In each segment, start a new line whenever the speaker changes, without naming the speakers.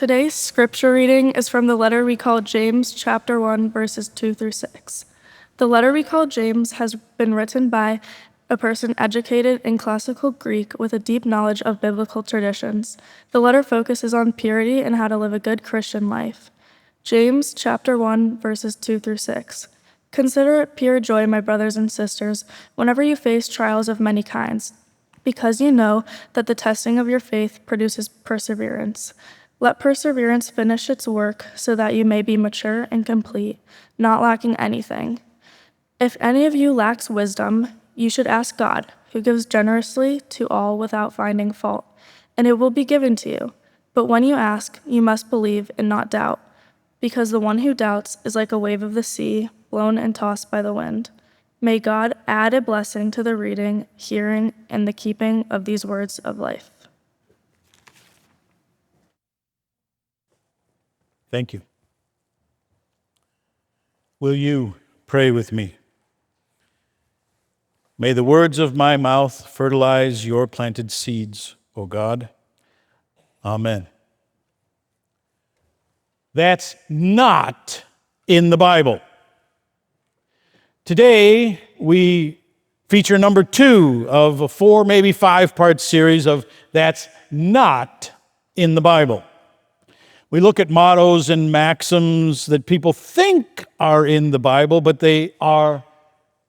Today's scripture reading is from the letter we call James chapter 1, verses 2 through 6. The letter we call James has been written by a person educated in classical Greek with a deep knowledge of biblical traditions. The letter focuses on purity and how to live a good Christian life. James chapter 1, verses 2 through 6. Consider it pure joy, my brothers and sisters, whenever you face trials of many kinds, because you know that the testing of your faith produces perseverance. Let perseverance finish its work so that you may be mature and complete, not lacking anything. If any of you lacks wisdom, you should ask God, who gives generously to all without finding fault, and it will be given to you. But when you ask, you must believe and not doubt, because the one who doubts is like a wave of the sea, blown and tossed by the wind. May God add a blessing to the reading, hearing, and the keeping of these words of life.
Thank you. Will you pray with me? May the words of my mouth fertilize your planted seeds, O God. Amen. That's not in the Bible. Today, we feature number 2 of a 4, maybe 5-part series of That's Not in the Bible. We look at mottos and maxims that people think are in the Bible, but they are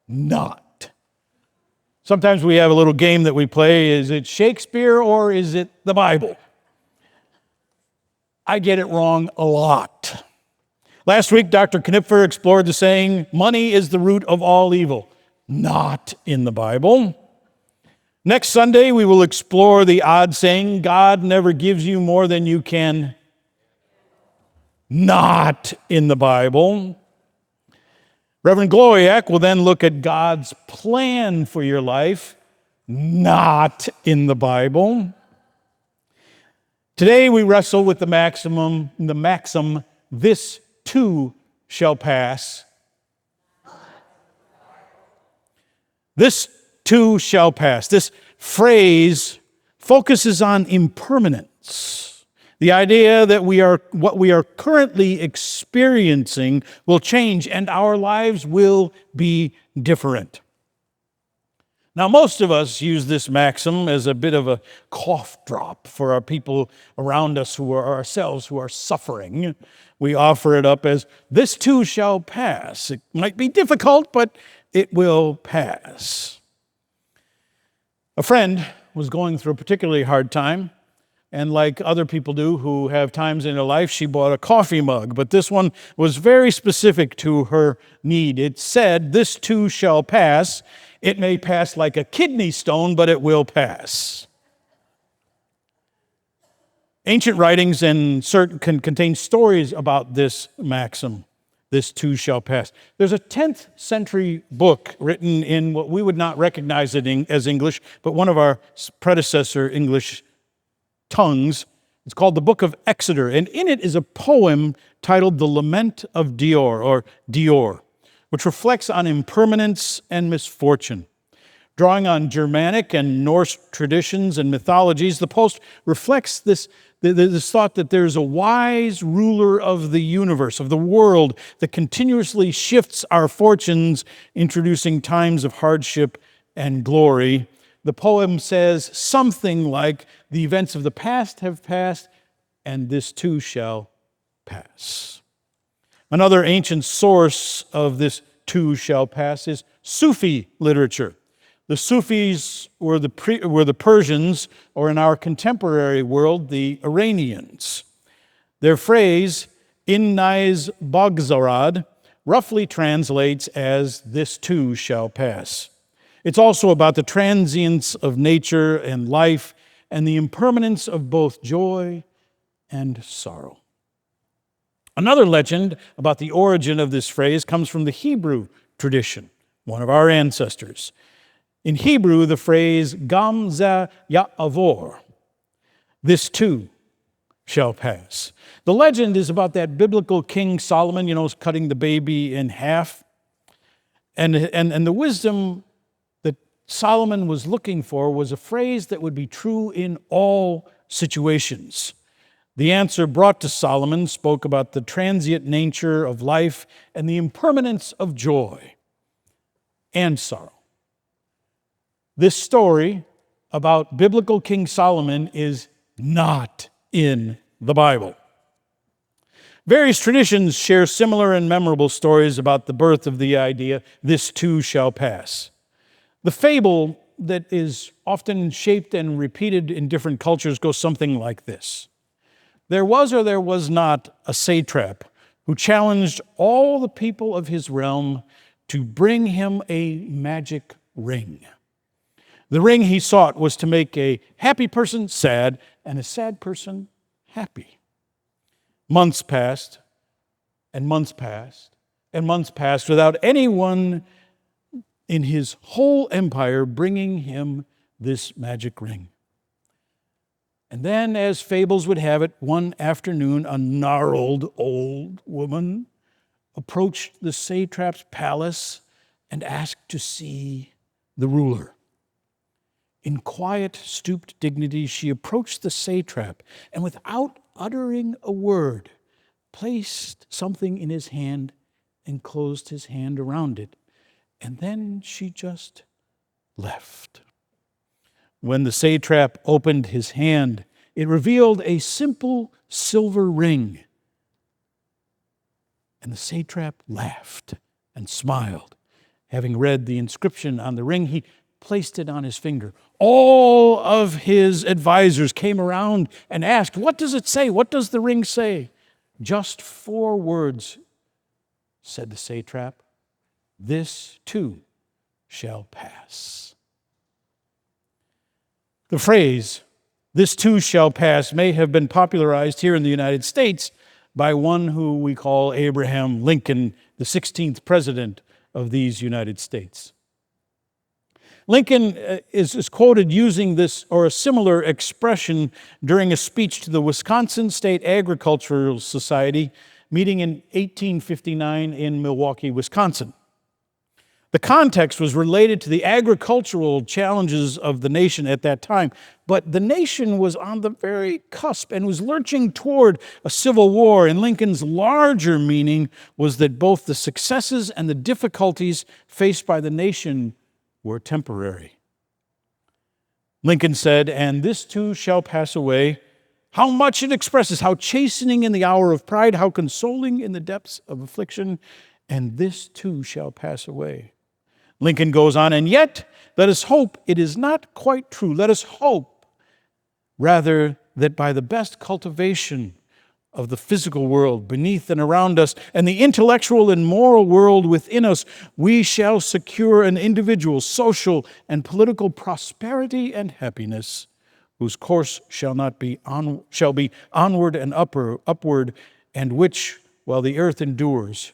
not. Sometimes we have a little game that we play. Is it Shakespeare or is it the Bible? I get it wrong a lot. Last week, Dr. Knipfer explored the saying, money is the root of all evil. Not in the Bible. Next Sunday, we will explore the odd saying, God never gives you more than you can. Not in the Bible. Reverend Gloriak will then look at God's plan for your life. Not in the Bible. Today we wrestle with the maxim, this too shall pass. This too shall pass. This phrase focuses on impermanence. The idea that what we are currently experiencing will change and our lives will be different. Now, most of us use this maxim as a bit of a cough drop for our people around us who are suffering. We offer it up as, this too shall pass. It might be difficult, but it will pass. A friend was going through a particularly hard time. And like other people do who have times in their life, she bought a coffee mug. But this one was very specific to her need. It said, this too shall pass. It may pass like a kidney stone, but it will pass. Ancient writings contain stories about this maxim, this too shall pass. There's a 10th century book written in what we would not recognize as English, but one of our predecessor English tongues. It's called the Book of Exeter, and in it is a poem titled The Lament of Dior, which reflects on impermanence and misfortune. Drawing on Germanic and Norse traditions and mythologies, the post reflects this thought that there's a wise ruler of the universe, of the world, that continuously shifts our fortunes, introducing times of hardship and glory. The poem says something like, the events of the past have passed, and this too shall pass. Another ancient source of this too shall pass is Sufi literature. The Sufis were the Persians, or in our contemporary world, the Iranians. Their phrase, in naiz bagzarad, roughly translates as, this too shall pass. It's also about the transience of nature and life and the impermanence of both joy and sorrow. Another legend about the origin of this phrase comes from the Hebrew tradition, one of our ancestors. In Hebrew, the phrase gam za ya'avor, this too shall pass. The legend is about that biblical King Solomon, cutting the baby in half. And the wisdom Solomon was looking for was a phrase that would be true in all situations. The answer brought to Solomon spoke about the transient nature of life and the impermanence of joy and sorrow. This story about biblical King Solomon is not in the Bible. Various traditions share similar and memorable stories about the birth of the idea, this too shall pass. The fable that is often shaped and repeated in different cultures goes something like this. There was or there was not a satrap who challenged all the people of his realm to bring him a magic ring. The ring he sought was to make a happy person sad and a sad person happy. Months passed, and months passed, and months passed without anyone in his whole empire bringing him this magic ring. And then, as fables would have it, one afternoon, a gnarled old woman approached the satrap's palace and asked to see the ruler. In quiet, stooped dignity, she approached the satrap and, without uttering a word, placed something in his hand and closed his hand around it. And then she just left. When the satrap opened his hand, it revealed a simple silver ring. And the satrap laughed and smiled. Having read the inscription on the ring, he placed it on his finger. All of his advisors came around and asked, "What does it say? What does the ring say?" "Just 4 words," said the satrap. "This too shall pass." The phrase, "this too shall pass," may have been popularized here in the United States by one who we call Abraham Lincoln, the 16th president of these United States. Lincoln is quoted using this or a similar expression during a speech to the Wisconsin State Agricultural Society meeting in 1859 in Milwaukee, Wisconsin. The context was related to the agricultural challenges of the nation at that time, but the nation was on the very cusp and was lurching toward a civil war, and Lincoln's larger meaning was that both the successes and the difficulties faced by the nation were temporary. Lincoln said, "And this too shall pass away." How much it expresses, how chastening in the hour of pride, how consoling in the depths of affliction, and this too shall pass away. Lincoln goes on, "And yet, let us hope it is not quite true. Let us hope, rather, that by the best cultivation of the physical world beneath and around us, and the intellectual and moral world within us, we shall secure an individual, social, and political prosperity and happiness, whose course shall be onward and upward, and which, while the earth endures,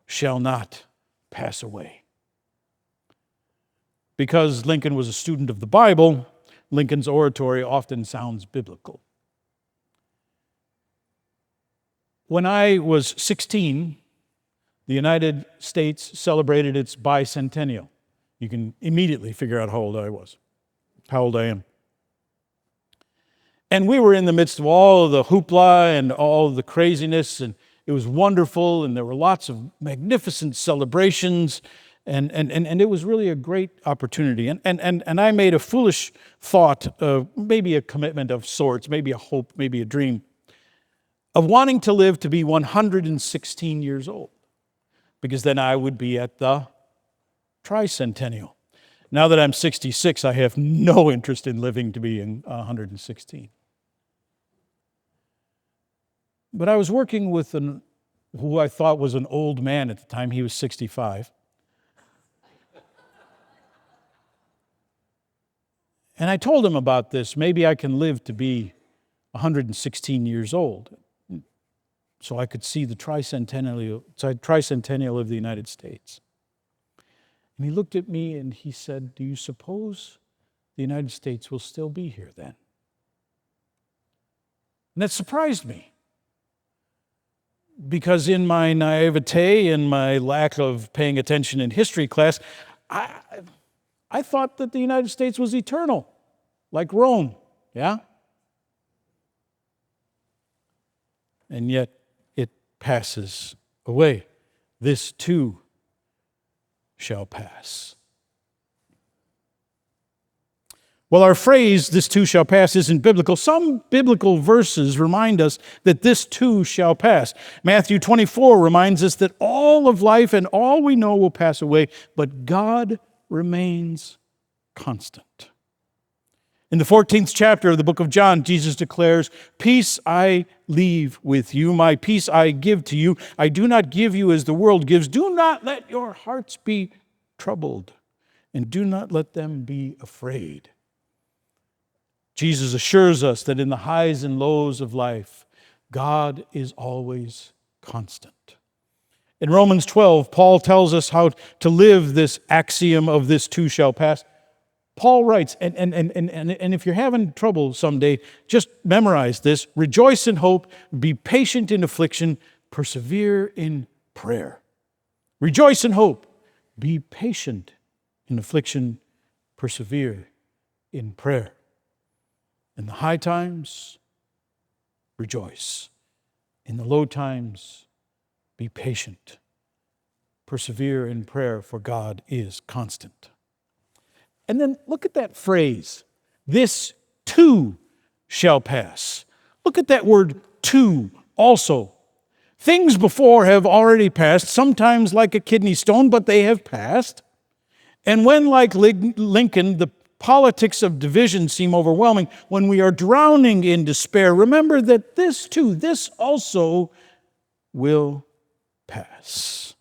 shall not pass away." Because Lincoln was a student of the Bible, Lincoln's oratory often sounds biblical. When I was 16, the United States celebrated its bicentennial. You can immediately figure out how old I am. And we were in the midst of all of the hoopla and all of the craziness, and it was wonderful, and there were lots of magnificent celebrations, and it was really a great opportunity. And I made a foolish thought, maybe a commitment of sorts, maybe a hope, maybe a dream, of wanting to live to be 116 years old, because then I would be at the tricentennial. Now that I'm 66, I have no interest in living to be in 116. But I was working with who I thought was an old man at the time. He was 65. And I told him about this. Maybe I can live to be 116 years old, so I could see the tricentennial of the United States. And he looked at me and he said, "Do you suppose the United States will still be here then?" And that surprised me, because in my naivete and my lack of paying attention in history class, I thought that the United States was eternal, like Rome, yeah? and yet it passes away. This too shall pass. Well, our phrase, this too shall pass, isn't biblical. Some biblical verses remind us that this too shall pass. Matthew 24 reminds us that all of life and all we know will pass away, but God remains constant. In the 14th chapter of the book of John, Jesus declares, "Peace I leave with you, my peace I give to you. I do not give you as the world gives. Do not let your hearts be troubled, and do not let them be afraid." Jesus assures us that in the highs and lows of life, God is always constant. In Romans 12, Paul tells us how to live this axiom of this too shall pass. Paul writes, and if you're having trouble someday, just memorize this: rejoice in hope, be patient in affliction, persevere in prayer. Rejoice in hope, be patient in affliction, persevere in prayer. In the high times, rejoice. In the low times, be patient. Persevere in prayer, for God is constant. And then look at that phrase, this too shall pass. Look at that word too also. Things before have already passed, sometimes like a kidney stone, but they have passed. And when, like Lincoln, the politics of division seem overwhelming, when we are drowning in despair, remember that this too, this also will pass.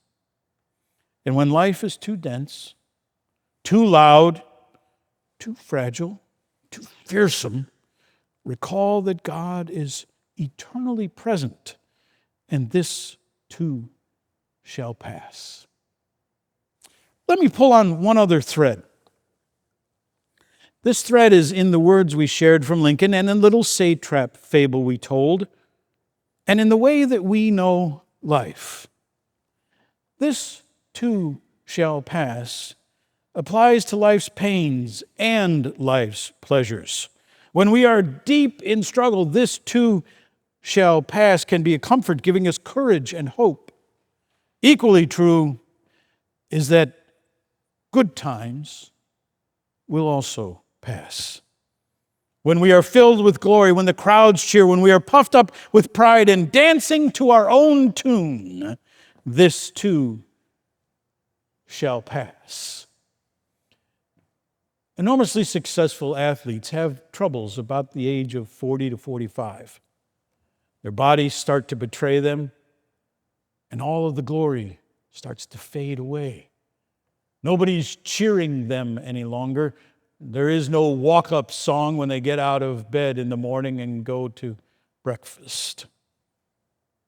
And when life is too dense, too loud, too fragile, too fearsome, recall that God is eternally present, and this too shall pass. Let me pull on one other thread. This thread is in the words we shared from Lincoln, and in little satrap fable we told, and in the way that we know life. This too shall pass applies to life's pains and life's pleasures. When we are deep in struggle, this too shall pass can be a comfort, giving us courage and hope. Equally true is that good times will also pass. When we are filled with glory, when the crowds cheer, when we are puffed up with pride and dancing to our own tune, this too shall pass. Enormously successful athletes have troubles about the age of 40 to 45. Their bodies start to betray them, and all of the glory starts to fade away. Nobody's cheering them any longer. There is no walk-up song when they get out of bed in the morning and go to breakfast.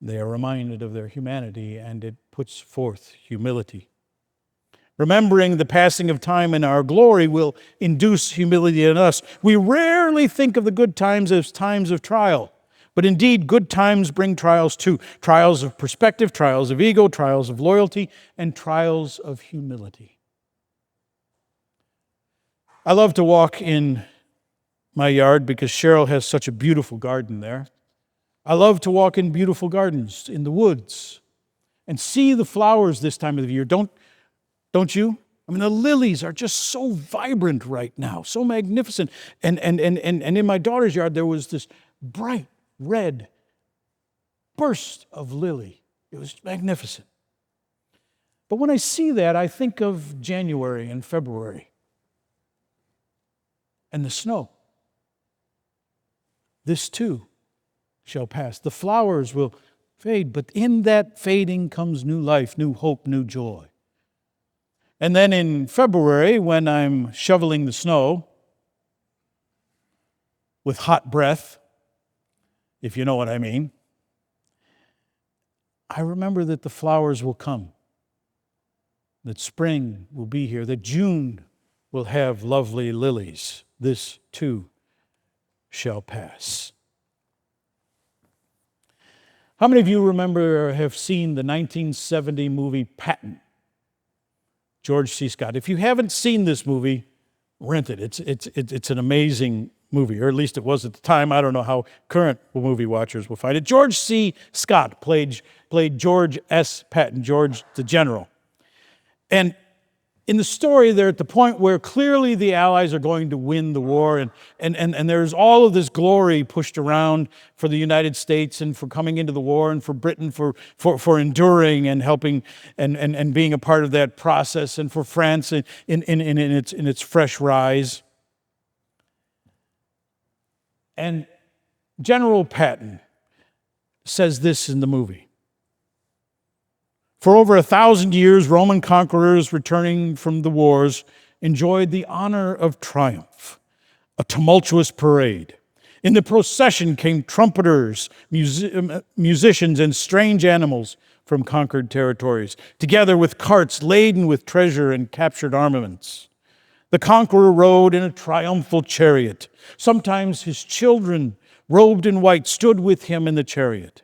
They are reminded of their humanity, and it puts forth humility. Remembering the passing of time and our glory will induce humility in us. We rarely think of the good times as times of trial, but indeed good times bring trials too. Trials of perspective, trials of ego, trials of loyalty, and trials of humility. I love to walk in my yard because Cheryl has such a beautiful garden there. I love to walk in beautiful gardens in the woods and see the flowers this time of the year. Don't you? I mean, the lilies are just so vibrant right now, so magnificent. And in my daughter's yard, there was this bright red burst of lily. It was magnificent. But when I see that, I think of January and February and the snow. This too shall pass. The flowers will fade, but in that fading comes new life, new hope, new joy. And then in February, when I'm shoveling the snow with hot breath, if you know what I mean, I remember that the flowers will come, that spring will be here, that June will have lovely lilies. This too shall pass. How many of you remember or have seen the 1970 movie Patton? George C. Scott. If you haven't seen this movie, rent it. It's an amazing movie, or at least it was at the time. I don't know how current movie watchers will find it. George C. Scott played George S. Patton, George the General. And in the story, they're at the point where clearly the Allies are going to win the war, and there's all of this glory pushed around for the United States and for coming into the war, and for Britain for enduring and helping and being a part of that process, and for France in its fresh rise. And General Patton says this in the movie: "For over 1,000 years, Roman conquerors returning from the wars enjoyed the honor of triumph, a tumultuous parade. In the procession came trumpeters, musicians, and strange animals from conquered territories, together with carts laden with treasure and captured armaments. The conqueror rode in a triumphal chariot. Sometimes his children, robed in white, stood with him in the chariot.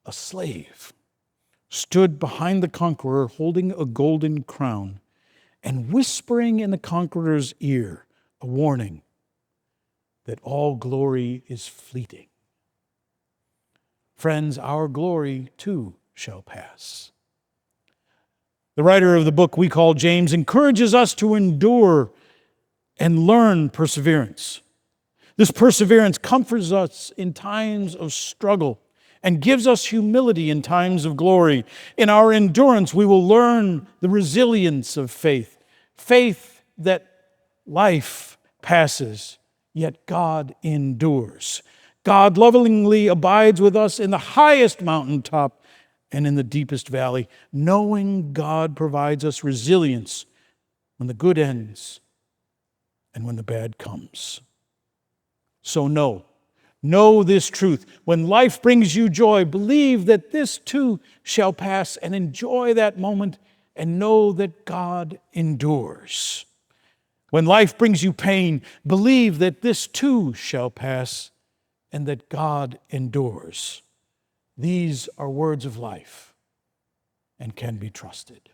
A slave stood behind the conqueror holding a golden crown and whispering in the conqueror's ear a warning that all glory is fleeting. Friends, our glory too shall pass." The writer of the book we call James encourages us to endure and learn perseverance. This perseverance comforts us in times of struggle and gives us humility in times of glory. In our endurance, we will learn the resilience of faith, faith that life passes, yet God endures. God lovingly abides with us in the highest mountaintop and in the deepest valley, knowing God provides us resilience when the good ends and when the bad comes. So know this truth. When life brings you joy, believe that this too shall pass, and enjoy that moment and know that God endures. When life brings you pain, believe that this too shall pass and that God endures. These are words of life and can be trusted.